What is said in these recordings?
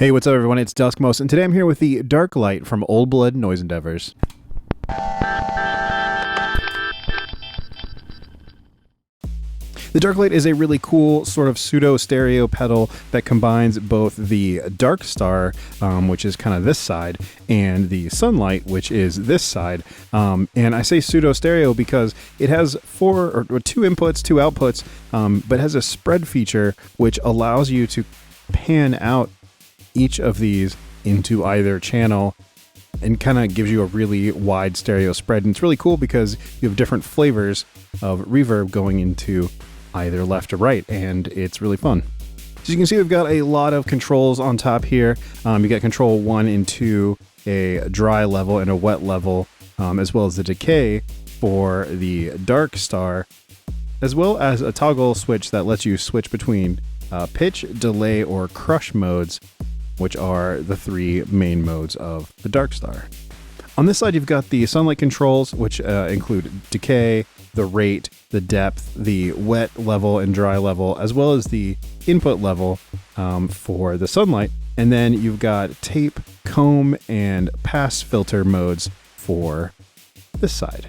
Hey, what's up everyone? It's Duskmos, and today I'm here with the Dark Light from Old Blood Noise Endeavors. The Dark Light is a really cool sort of pseudo stereo pedal that combines both the Dark Star, which is kind of this side, and the Sunlight, which is this side. And I say pseudo stereo because it has two inputs, two outputs, but has a spread feature which allows you to pan out each of these into either channel and kind of gives you a really wide stereo spread. And it's really cool because you have different flavors of reverb going into either left or right, and it's really fun. So you can see we've got a lot of controls on top here. You got control 1 and 2, a dry level and a wet level, as well as the decay for the Dark Star, as well as a toggle switch that lets you switch between pitch, delay, or crush modes, which are the three main modes of the Dark Star. On this side, you've got the Sunlight controls, which include decay, the rate, the depth, the wet level and dry level, as well as the input level for the Sunlight. And then you've got tape, comb, and pass filter modes for this side.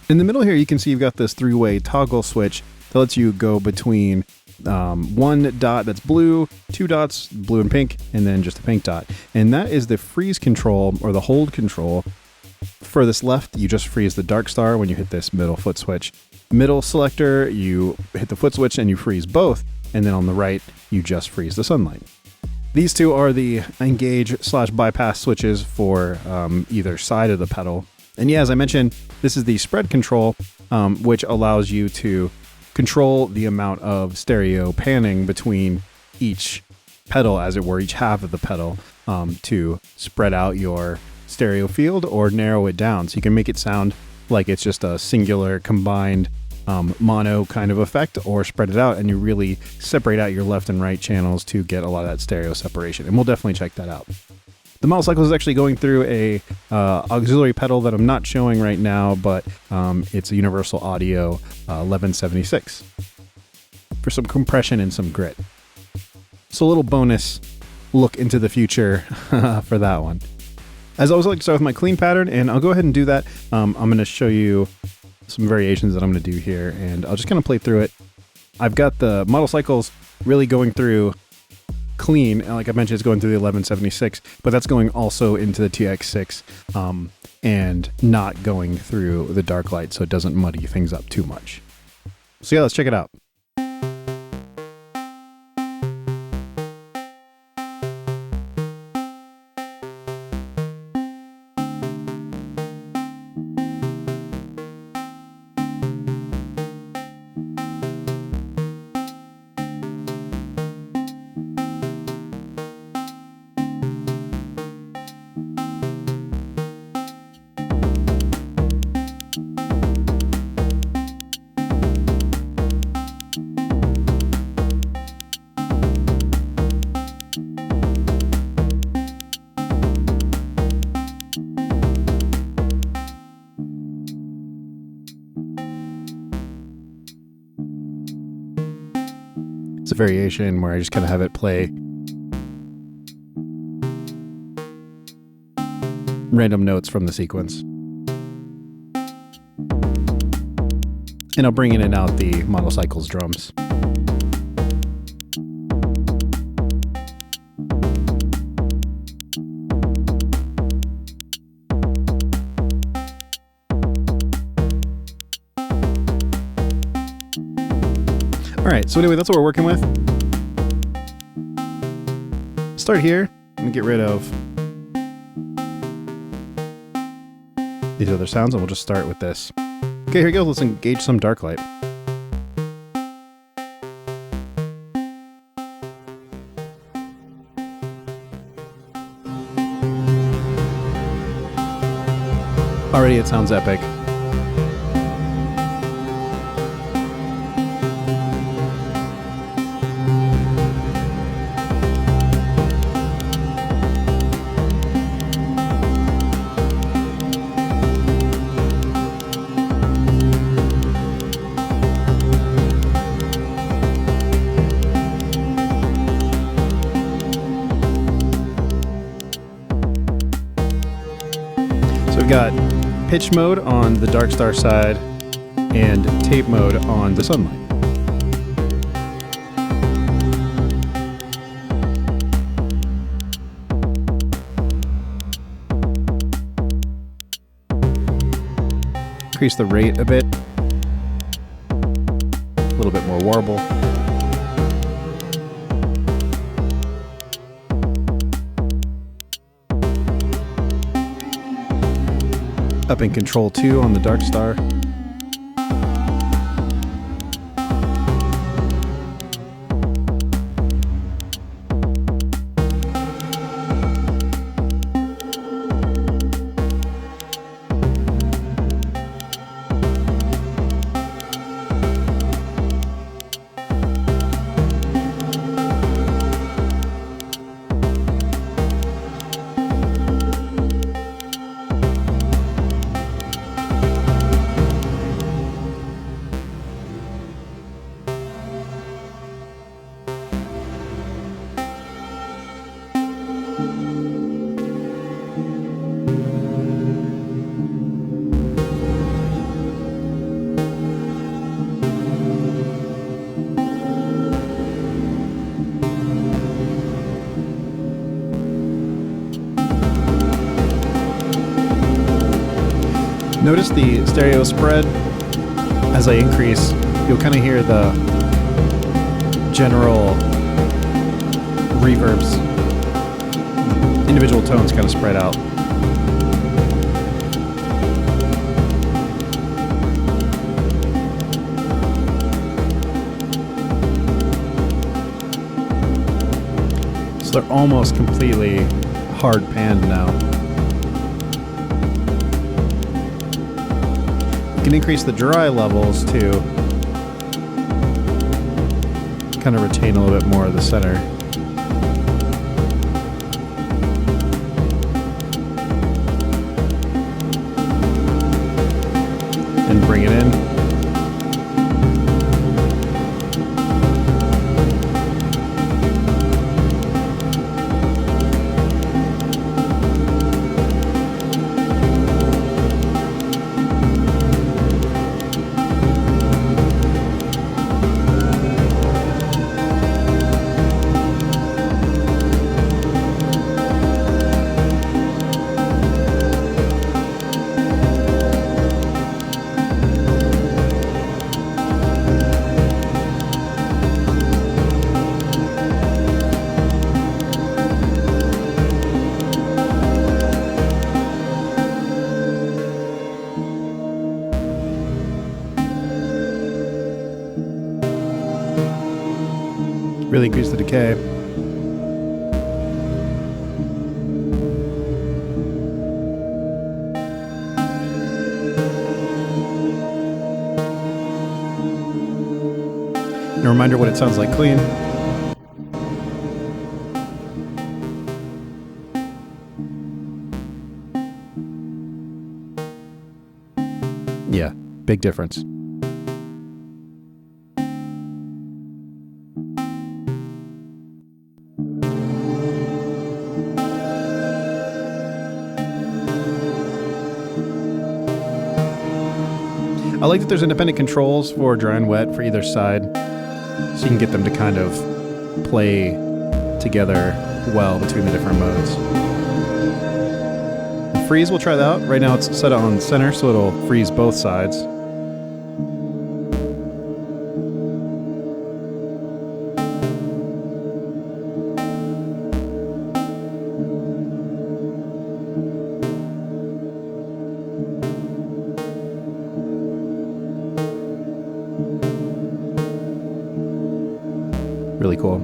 In the middle here, you can see you've got this three-way toggle switch that lets you go between one dot that's blue, two dots, blue and pink, and then just a pink dot. And that is the freeze control or the hold control. Furthest left, you just freeze the Dark Star when you hit this middle foot switch. Middle selector, you hit the foot switch and you freeze both. And then on the right, you just freeze the Sunlight. These two are the engage/bypass switches for either side of the pedal. And yeah, as I mentioned, this is the spread control, which allows you to control the amount of stereo panning between each pedal, as it were, each half of the pedal, to spread out your stereo field or narrow it down. So you can make it sound like it's just a singular combined mono kind of effect, or spread it out and you really separate out your left and right channels to get a lot of that stereo separation. And we'll definitely check that out. The model cycle is actually going through a auxiliary pedal that I'm not showing right now, but it's a Universal Audio 1176 for some compression and some grit. So a little bonus look into the future for that one. As always, I like to start with my clean pattern, and I'll go ahead and do that. I'm going to show you some variations that I'm going to do here, and I'll just kind of play through it. I've got the model cycles really going through clean, and like I mentioned, it's going through the 1176, but that's going also into the TX6 and not going through the Dark Light, so it doesn't muddy things up too much. So yeah, let's check it out. It's a variation where I just kind of have it play random notes from the sequence. And I'll bring in and out the model cycles drums. All right, so anyway, that's what we're working with. Start here. I'm gonna get rid of these other sounds, and we'll just start with this. Okay, here we go. Let's engage some Dark Light. Already it sounds epic. got pitch mode on the Dark Star side and tape mode on the Sunlight. Increase the rate a bit. A little bit more warble. Up in Control 2 on the Dark Star. Notice the stereo spread. As I increase, you'll kind of hear the general reverbs. Individual tones kind of spread out. So they're almost completely hard panned now. You can increase the dry levels to kind of retain a little bit more of the center. And bring it in. Really increase the decay. And a reminder what it sounds like clean. Yeah, big difference. I like that there's independent controls for dry and wet for either side, so you can get them to kind of play together well between the different modes. Freeze, we'll try that out. Right now it's set on center, so it'll freeze both sides. Really cool.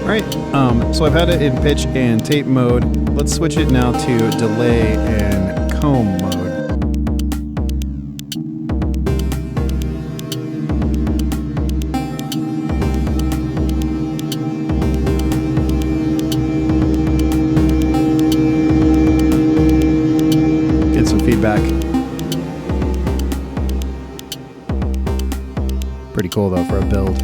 Alright, so I've had it in pitch and tape mode. Let's switch it now to delay and comb mode. feedback. Pretty cool though for a build.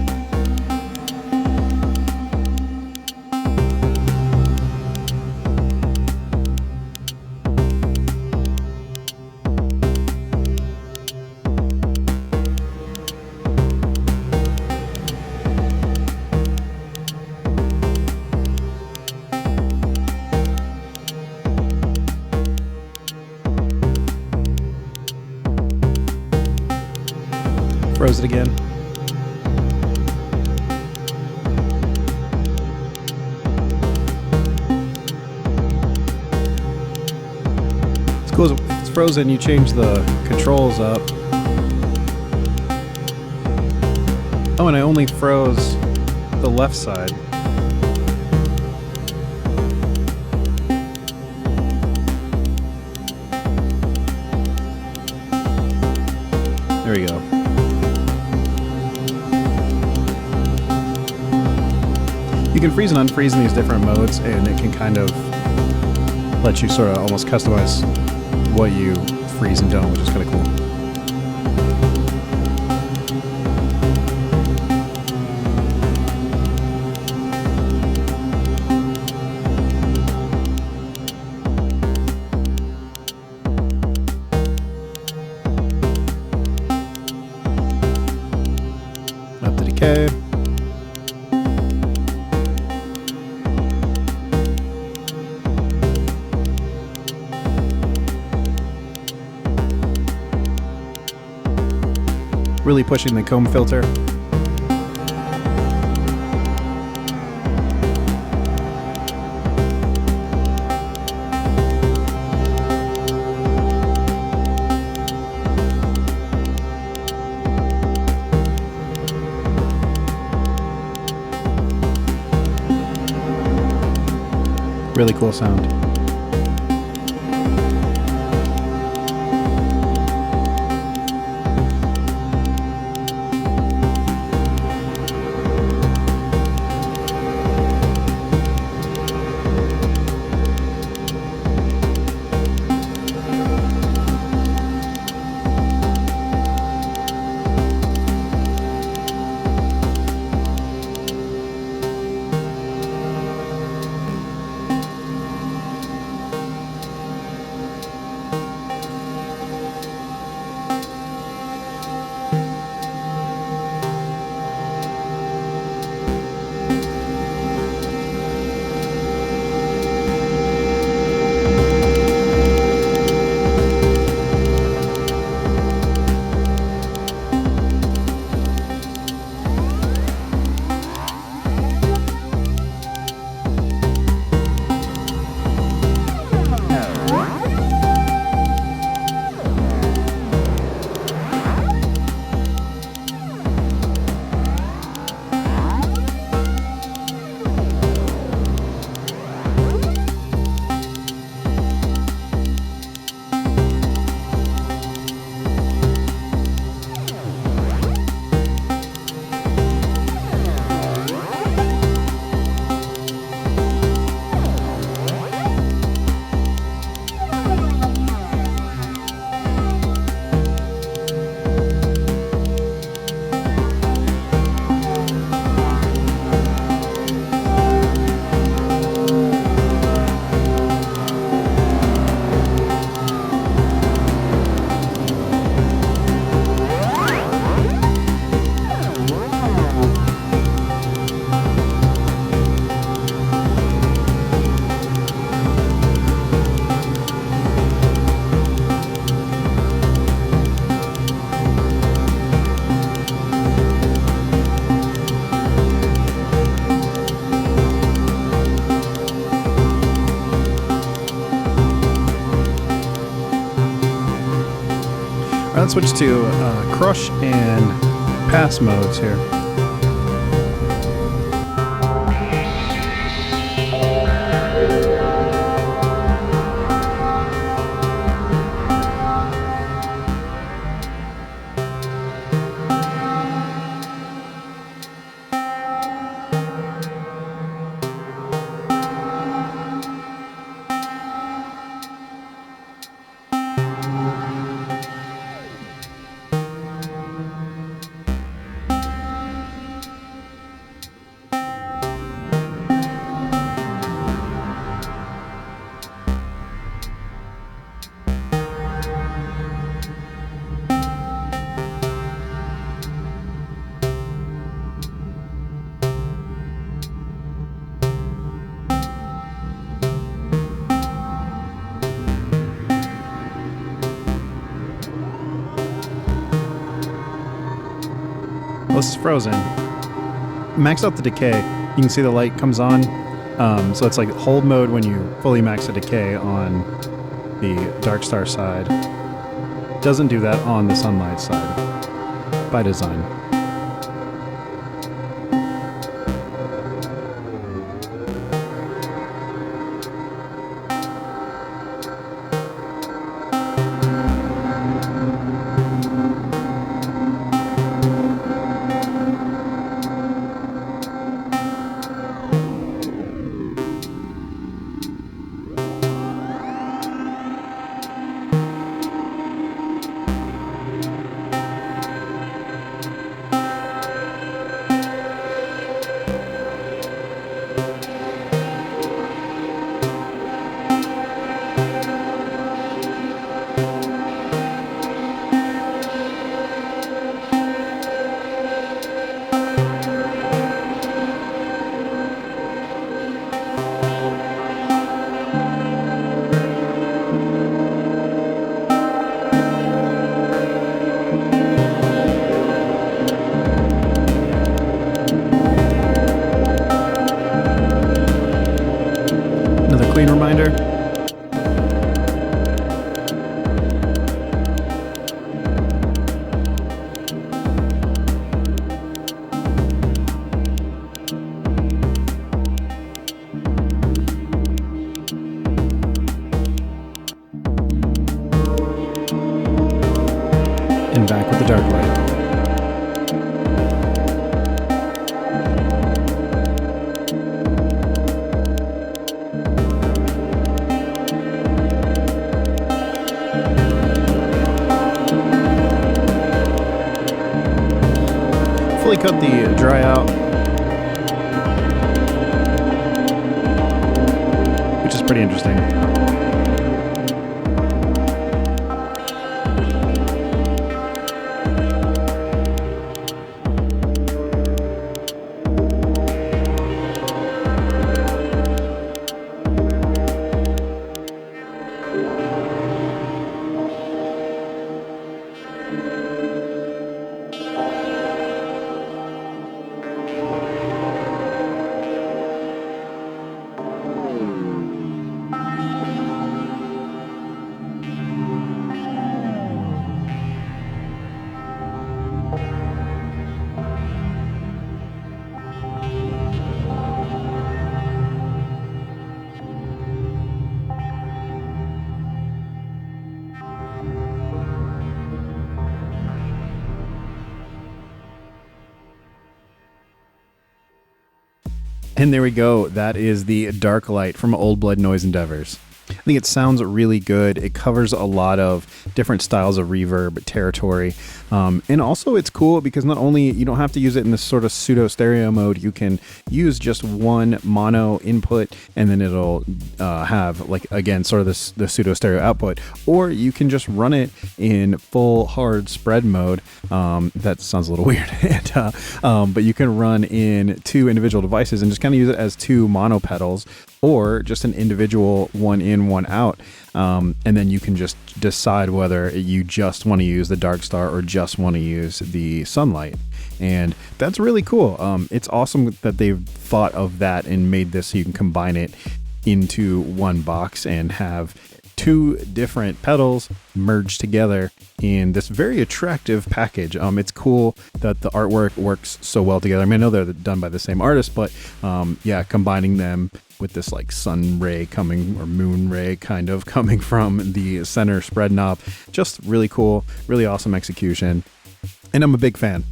Froze it again. It's cool. It's frozen. You change the controls up. Oh, and I only froze the left side. There we go. You can freeze and unfreeze in these different modes, and it can kind of let you sort of almost customize what you freeze and don't, which is kind of cool. Up the decay. Really pushing the comb filter. Really cool sound. Let's switch to crush and pass modes here. this is frozen. Max out the decay. You can see the light comes on. So it's like hold mode when you fully max the decay on the Dark Star side. Doesn't do that on the Sunlight side by design. Clean reminder. And back with the Dark Light. Fully cut the dry out, which is pretty interesting. And there we go. That is the Dark Light from Old Blood Noise Endeavors. I think it sounds really good. It covers a lot of different styles of reverb territory. And also it's cool because not only you don't have to use it in this sort of pseudo stereo mode, you can use just one mono input and then it'll have, like, again, sort of the pseudo stereo output, or you can just run it in full hard spread mode. That sounds a little weird. But you can run in two individual devices and just kind of use it as two mono pedals, or just an individual one in, one out. And then you can just decide whether you just want to use the Dark Star or just want to use the Sunlight. And that's really cool. It's awesome that they've thought of that and made this so you can combine it into one box and have two different pedals merged together in this very attractive package. It's cool that the artwork works so well together. I mean, I know they're done by the same artist, but yeah, combining them with this like sun ray coming, or moon ray kind of coming from the center spread knob, just really cool, really awesome execution. And I'm a big fan.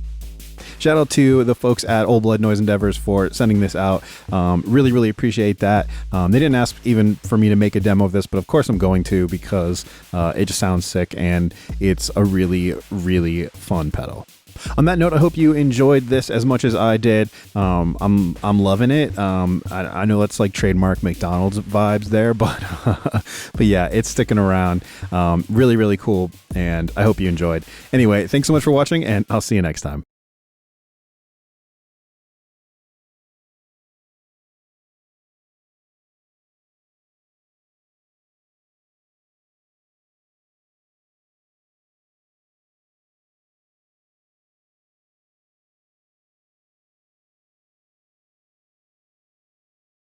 Shout out to the folks at Old Blood Noise Endeavors for sending this out. Really, really appreciate that. They didn't ask even for me to make a demo of this, but of course I'm going to, because it just sounds sick and it's a really, really fun pedal. On that note, I hope you enjoyed this as much as I did. I'm loving it. I know that's like trademark McDonald's vibes there, but but yeah, it's sticking around. Really, really cool, and I hope you enjoyed. Anyway, thanks so much for watching, and I'll see you next time.